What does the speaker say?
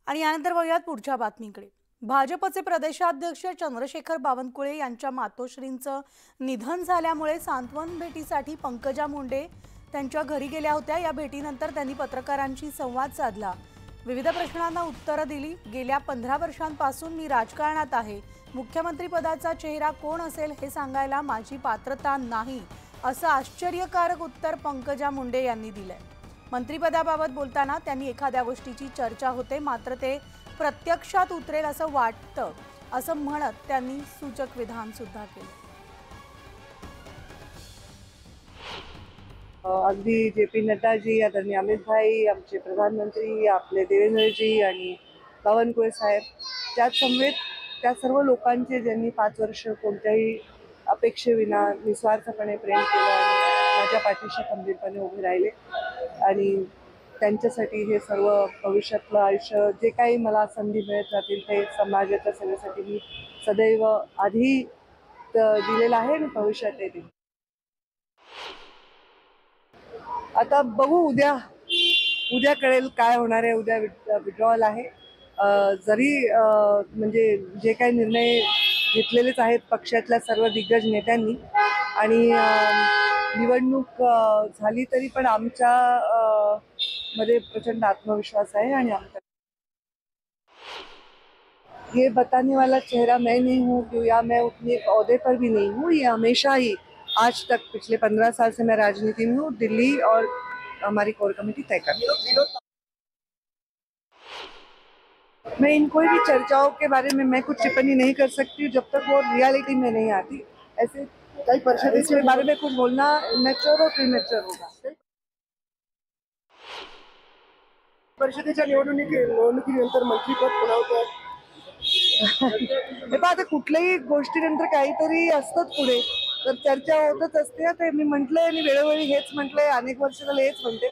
आणि यानंतर वळूयात पुढच्या बातमीकडे। भाजपचे प्रदेशाध्यक्ष चंद्रशेखर बावनकुळे यांच्या मातोश्रींचं निधन झाल्यामुळे सांत्वन भेटीसाठी पंकजा मुंडे त्यांच्या घरी गेल्या होत्या। या भेटीनंतर त्यांनी पत्रकारांशी संवाद साधला। विविध प्रश्नांना उत्तरं दिली। गेल्या 15 वर्षांपासून मी राजकारणात आहे। मुख्यमंत्री पदाचा चेहरा कोण असेल हे सांगायला माझी पात्रता नाही, असं आश्चर्यकारक उत्तर पंकजा मुंडे यांनी दिलंय। मंत्रिपदाबाबत बोलताना त्यांनी एखाद्या गोष्टीची चर्चा होते मात्र ते प्रत्यक्षात उतरेल असं वाटतं असं म्हणत त्यांनी सूचक विधान सुद्धा केलं। अगदी जे.पी. नड्डाजी, आदरणीय अमित भाई, आमचे प्रधानमंत्री, आपले देवेंद्रजी आणि बावनकुळे साहेब, त्यात समवेत त्या सर्व लोकांचे ज्यांनी 5 वर्ष कोणत्याही अपेक्षेविना निस्वार्थपणे प्रेम केलं आणि माझ्या पाठीशी खंबीरपणे उभे राहिले आणि त्यांच्यासाठी हे सर्व भविष्यातलं आयुष्य जे काही मला संधी मिळत राहतील ते समाजाच्या सेवेसाठी मी सदैव आधी दिलेलं आहे आणि भविष्यातही देईन। आता बघू, उद्या कळेल काय होणार आहे। उद्या विड्रॉल आहे। जरी म्हणजे जे काही निर्णय घेतलेलेच आहेत पक्षातल्या सर्व दिग्गज नेत्यांनी आणि निवडणूक झाली तरी पण आमच्या मध्ये प्रचंड आत्मविश्वास है आणि ये बताने वाला चेहरा मैं नहीं हूँ कि या मैं उतनी एक ओहदे पर भी नहीं हूँ। ये हमेशा ही आज तक पिछले 15 साल से मैं राजनीति में हूँ। दिल्ली और हमारी कोर कमेटी तय करती है। मैं इन कोई भी चर्चाओं के बारे में मैं कुछ टिप्पणी नहीं कर सकती जब तक वो रियलिटी में नहीं आती। ऐसे कई परिषद इसके बारे में कुछ बोलना मैच्योर और प्रीमैच्योर होगा। परिषदेच्या निवडणुकीनंतर मंत्रीपद पुरवतात। हे पहा, आता कुठल्याही गोष्टीनंतर काहीतरी असतंच पुढे, तर चर्चा होतच असते। आता मी म्हटलंय आणि वेळोवेळी हेच म्हटलंय, अनेक वर्ष झाले हेच म्हणते।